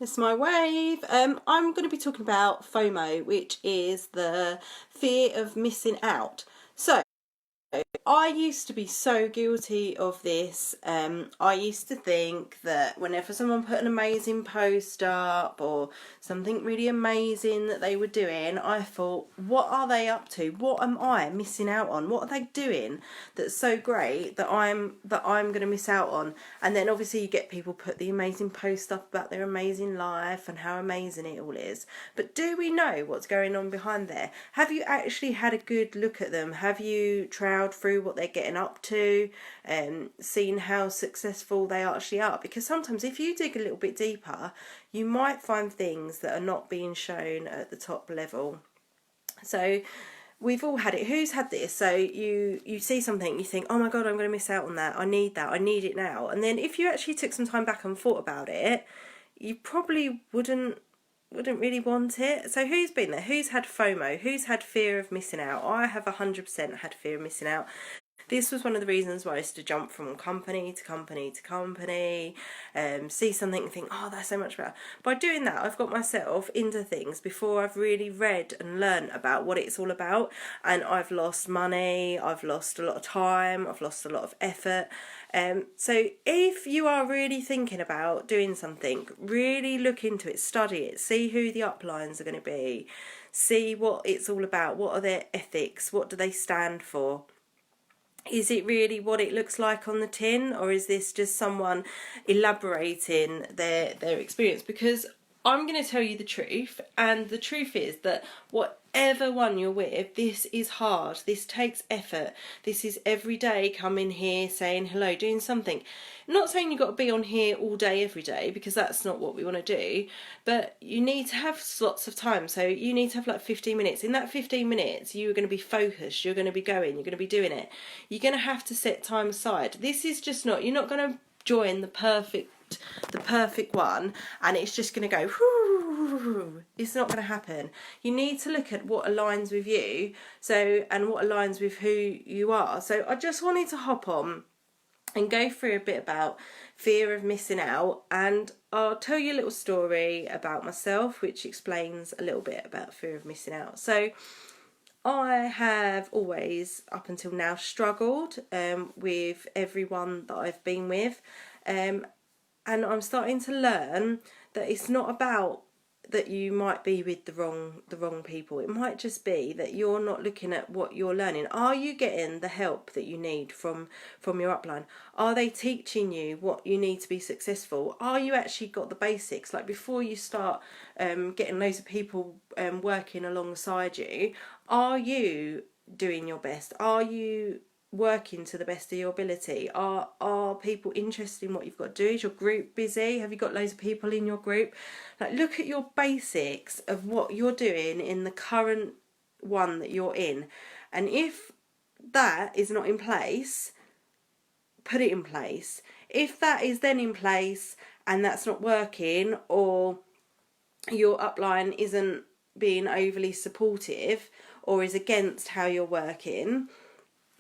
It's my wave. I'm going to be talking about FOMO, which is the fear of missing out. So, I used to be so guilty of this. I used to think that whenever someone put an amazing post up or something really amazing that they were doing, I thought, what are they up to? What am I missing out on? What are they doing that's so great that I'm going to miss out on? And then obviously you get people put the amazing post up about their amazing life and how amazing it all is. But do we know what's going on behind there? Have you actually had a good look at them? Have you trowed through what they're getting up to and seen how successful they actually are? Because sometimes if you dig a little bit deeper, you might find things that are not being shown at the top level. So we've all had it. Who's had this? So you see something, you think, oh my god, I'm going to miss out on that. I need it now. And then if you actually took some time back and thought about it, you probably wouldn't really want it. So who's been there? Who's had FOMO? Who's had fear of missing out? I have 100% had fear of missing out. This was one of the reasons why I used to jump from company to company to company, see something and think, oh, that's so much better. By doing that, I've got myself into things before I've really read and learned about what it's all about. And I've lost money, I've lost a lot of time, I've lost a lot of effort. So if you are really thinking about doing something, really look into it, study it, see who the uplines are going to be, see what it's all about, what are their ethics, what do they stand for. Is it really what it looks like on the tin, or is this just someone elaborating their experience? Because I'm going to tell you the truth, and the truth is that whatever one you're with, this is hard, this takes effort, this is every day coming here, saying hello, doing something. I'm not saying you've got to be on here all day every day, because that's not what we want to do, but you need to have slots of time. So you need to have like 15 minutes. In that 15 minutes, you're going to be focused, you're going to be going, you're going to be doing it. You're going to have to set time aside. This is just not, you're not going to join the perfect one and it's just going to go whoo. It's not going to happen. You need to look at what aligns with you, and what aligns with who you are. So I just wanted to hop on and go through a bit about fear of missing out, and I'll tell you a little story about myself which explains a little bit about fear of missing out. So I have always, up until now, struggled with everyone that I've been with, and I'm starting to learn that it's not about that you might be with the wrong people. It might just be that you're not looking at what you're learning. Are you getting the help that you need from your upline? Are they teaching you what you need to be successful? Are you actually got the basics? Like before you start getting loads of people working alongside you, are you doing your best? Are you working to the best of your ability? Are people interested in what you've got to do? Is your group busy? Have you got loads of people in your group? Like, look at your basics of what you're doing in the current one that you're in, and if that is not in place, put it in place. If that is then in place and that's not working, or your upline isn't being overly supportive or is against how you're working,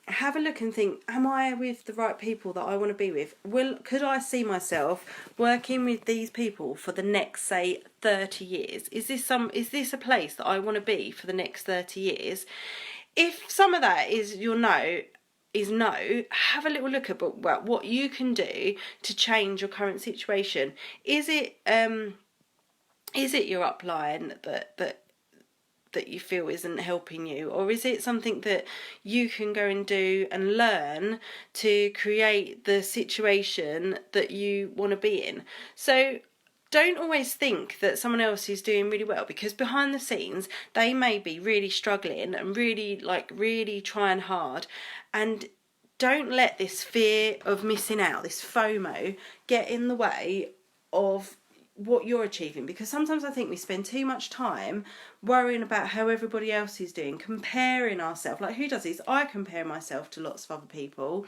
have a look and think, am I with the right people that I want to be with? Could I see myself working with these people for the next, say, 30 years? Is this a place that I want to be for the next 30 years? If some of that is no, have a little look at what you can do to change your current situation. Is it your upline that you feel isn't helping you, or is it something that you can go and do and learn to create the situation that you want to be in? So don't always think that someone else is doing really well, because behind the scenes they may be really struggling and really trying hard. And don't let this fear of missing out, this FOMO, get in the way of what you're achieving. Because sometimes I think we spend too much time worrying about how everybody else is doing, comparing ourselves. Like, who does this? I compare myself to lots of other people,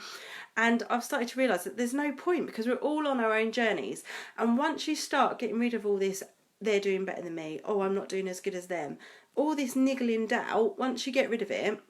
and I've started to realise that there's no point, because we're all on our own journeys. And once you start getting rid of all this, they're doing better than me, oh, I'm not doing as good as them, all this niggling doubt, once you get rid of it,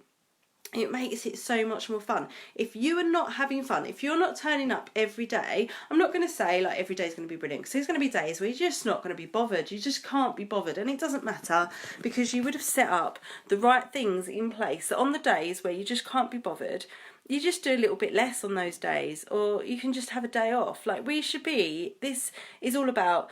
it makes it so much more fun. If you are not having fun, if you're not turning up every day, I'm not going to say like every day is going to be brilliant, because there's going to be days where you're just not going to be bothered. You just can't be bothered, and it doesn't matter, because you would have set up the right things in place. So on the days where you just can't be bothered, you just do a little bit less on those days, or you can just have a day off. Like we should be, this is all about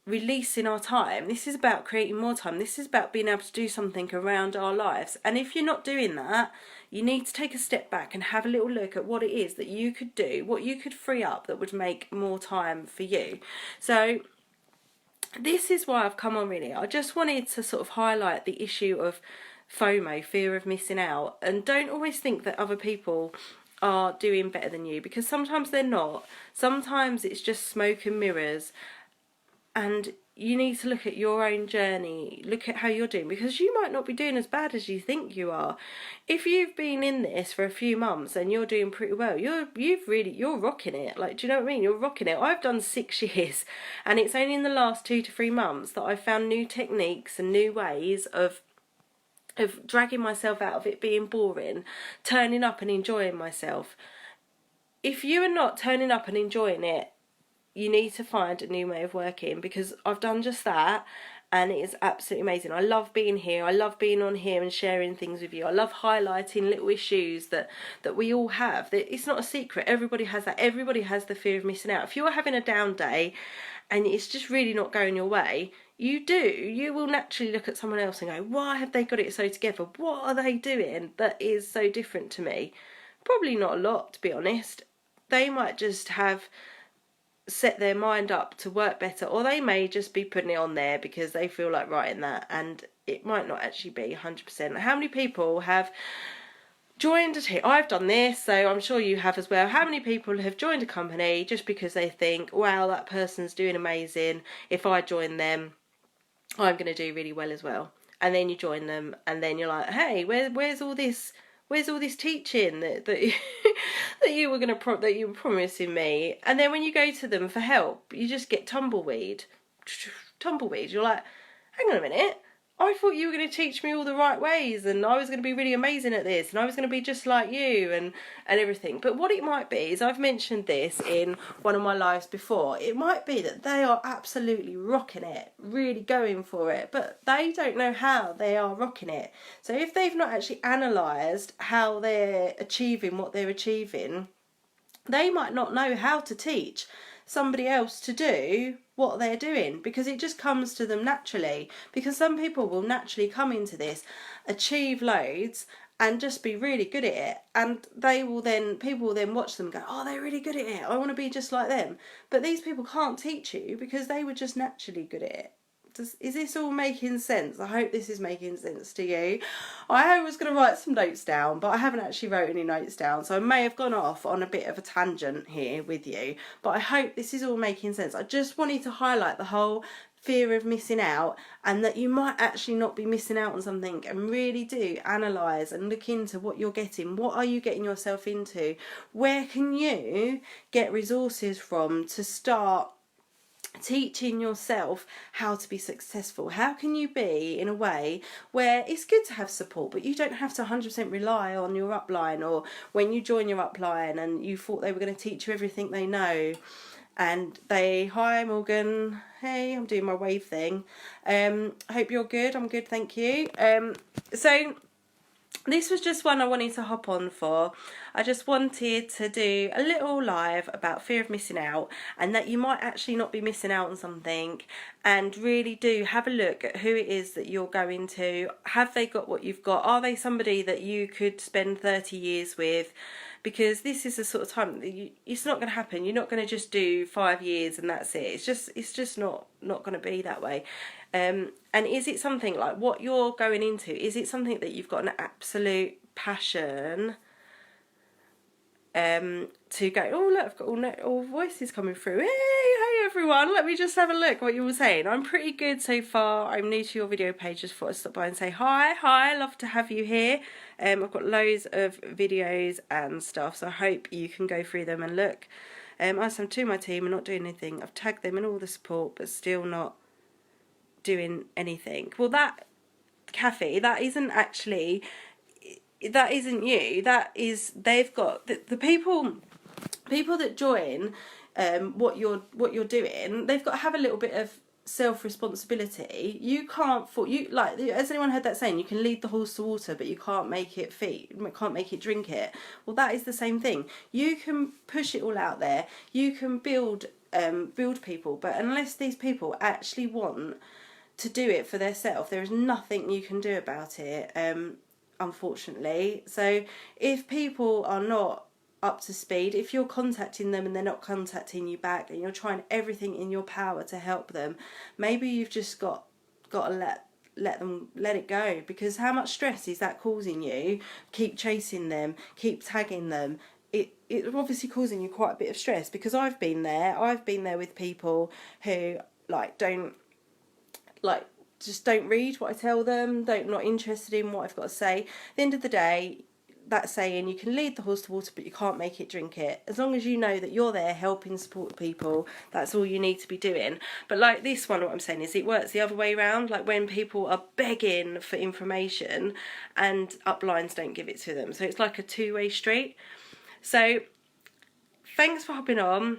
releasing our time. This is about creating more time. This is about being able to do something around our lives. And if you're not doing that, you need to take a step back and have a little look at what it is that you could do, what you could free up that would make more time for you. So this is why I've come on, really. I just wanted to sort of highlight the issue of FOMO, fear of missing out. And don't always think that other people are doing better than you, because sometimes they're not. Sometimes it's just smoke and mirrors. And you need to look at your own journey, look at how you're doing, because you might not be doing as bad as you think you are. If you've been in this for a few months and you're doing pretty well, you're rocking it. Like, do you know what I mean? You're rocking it. I've done 6 years, and it's only in the last 2 to 3 months that I've found new techniques and new ways of dragging myself out of it being boring, turning up and enjoying myself. If you are not turning up and enjoying it, you need to find a new way of working, because I've done just that, and it is absolutely amazing. I love being here. I love being on here and sharing things with you. I love highlighting little issues that we all have. It's not a secret. Everybody has that. Everybody has the fear of missing out. If you're having a down day and it's just really not going your way, you will naturally look at someone else and go, why have they got it so together? What are they doing that is so different to me? Probably not a lot, to be honest. They might just have set their mind up to work better, or they may just be putting it on there because they feel like writing that, and it might not actually be 100%. How many people have joined a team? I've done this, so I'm sure you have as well. How many people have joined a company just because they think, wow, that person's doing amazing, if I join them I'm going to do really well as well? And then you join them, and then you're like, hey, where's all this teaching that that you were that you were promising me? And then when you go to them for help, you just get tumbleweed. You're like, hang on a minute, I thought you were going to teach me all the right ways, and I was going to be really amazing at this, and I was going to be just like you, and everything. But what it might be is, I've mentioned this in one of my lives before, it might be that they are absolutely rocking it, really going for it, but they don't know how they are rocking it. So if they've not actually analysed how they're achieving what they're achieving, they might not know how to teach somebody else to do what they're doing, because it just comes to them naturally. Because some people will naturally come into this, achieve loads, and just be really good at it, and people will then watch them and go, oh, they're really good at it, I want to be just like them. But these people can't teach you because they were just naturally good at it. Is this all making sense? I hope this is making sense to you. I was going to write some notes down, but I haven't actually wrote any notes down, so I may have gone off on a bit of a tangent here with you, but I hope this is all making sense. I just wanted to highlight the whole fear of missing out, and that you might actually not be missing out on something, and really do analyse and look into what you're getting. What are you getting yourself into? Where can you get resources from to start teaching yourself how to be successful? How can you be in a way where it's good to have support, but you don't have to 100% rely on your upline, or when you join your upline and you thought they were going to teach you everything they know, and hi Morgan, hey, I'm doing my wave thing. Hope you're good. I'm good, thank you. So this was just one I wanted to hop on for. I just wanted to do a little live about fear of missing out, and that you might actually not be missing out on something, and really do have a look at who it is that you're going to. Have they got what you've got? Are they somebody that you could spend 30 years with? Because this is the sort of time that it's not going to happen. You're not going to just do 5 years and that's it. It's just not going to be that way. And is it something like what you're going into? Is it something that you've got an absolute passion to go, oh look, I've got all voices coming through. Hey everyone, let me just have a look what you were saying. I'm pretty good so far. I'm new to your video page, just thought I'd stop by and say hi, love to have you here. I've got loads of videos and stuff, so I hope you can go through them and look. I am to my team and not doing anything. I've tagged them in all the support, but still not doing anything. Well, that Kathy, that isn't actually, that isn't you. That is, they've got the people that join what you're doing. They've got to have a little bit of self responsibility. You can't you like, has anyone heard that saying, you can lead the horse to water but you can't make it can't make it drink it? Well, that is the same thing. You can push it all out there, you can build people, but unless these people actually want to do it for themselves, there is nothing you can do about it, unfortunately. So if people are not up to speed, if you're contacting them and they're not contacting you back, and you're trying everything in your power to help them, maybe you've just got to let it go, because how much stress is that causing you? Keep chasing them, keep tagging them. It's obviously causing you quite a bit of stress, because I've been there with people who just don't read what I tell them, not interested in what I've got to say. At the end of the day, that saying, you can lead the horse to water but you can't make it drink it. As long as you know that you're there helping support people, that's all you need to be doing. But like this one, what I'm saying is, it works the other way around. Like when people are begging for information and uplines don't give it to them, so it's like a two-way street. So thanks for hopping on.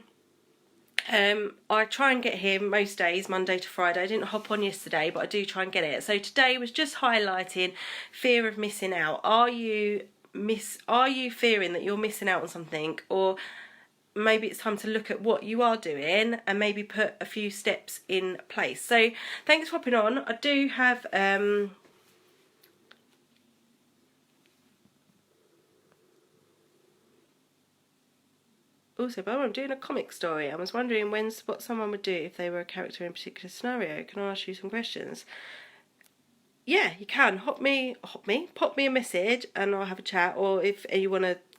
I try and get here most days, Monday to Friday. I didn't hop on yesterday, but I do try and get it. So today was just highlighting fear of missing out. Are you fearing that you're missing out on something? Or maybe it's time to look at what you are doing and maybe put a few steps in place. So thanks for hopping on. I do have also, but I'm doing a comic story. I was wondering what someone would do if they were a character in a particular scenario. Can I ask you some questions? Yeah, you can. Pop me a message and I'll have a chat. Or if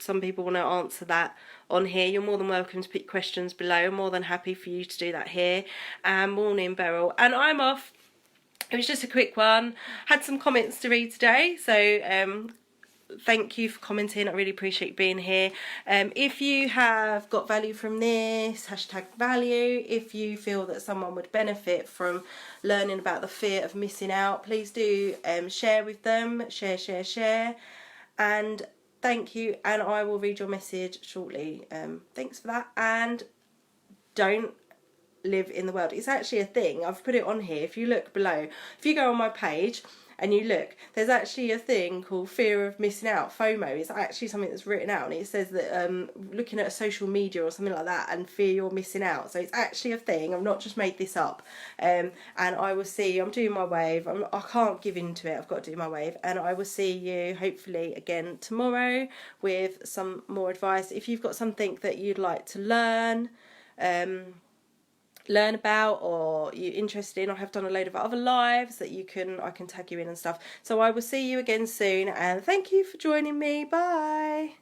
some people want to answer that on here, you're more than welcome to put your questions below. I'm more than happy for you to do that here. Morning, Beryl. And I'm off. It was just a quick one. Had some comments to read today, so thank you for commenting. I really appreciate you being here. If you have got value from this, #value. If you feel that someone would benefit from learning about the fear of missing out, please do share with them. Share. And thank you, and I will read your message shortly. Thanks for that. And don't live in the world. It's actually a thing. I've put it on here. If you look below, if you go on my page and you look, there's actually a thing called fear of missing out, FOMO. It's actually something that's written out, and it says that looking at social media or something like that and fear you're missing out. So it's actually a thing. I've not just made this up. And I will see you. I'm doing my wave. I can't give into it. I've got to do my wave. And I will see you hopefully again tomorrow with some more advice. If you've got something that you'd like to learn about, or you're interested in, I have done a load of other lives that I can tag you in and stuff. So I will see you again soon, and thank you for joining me. Bye.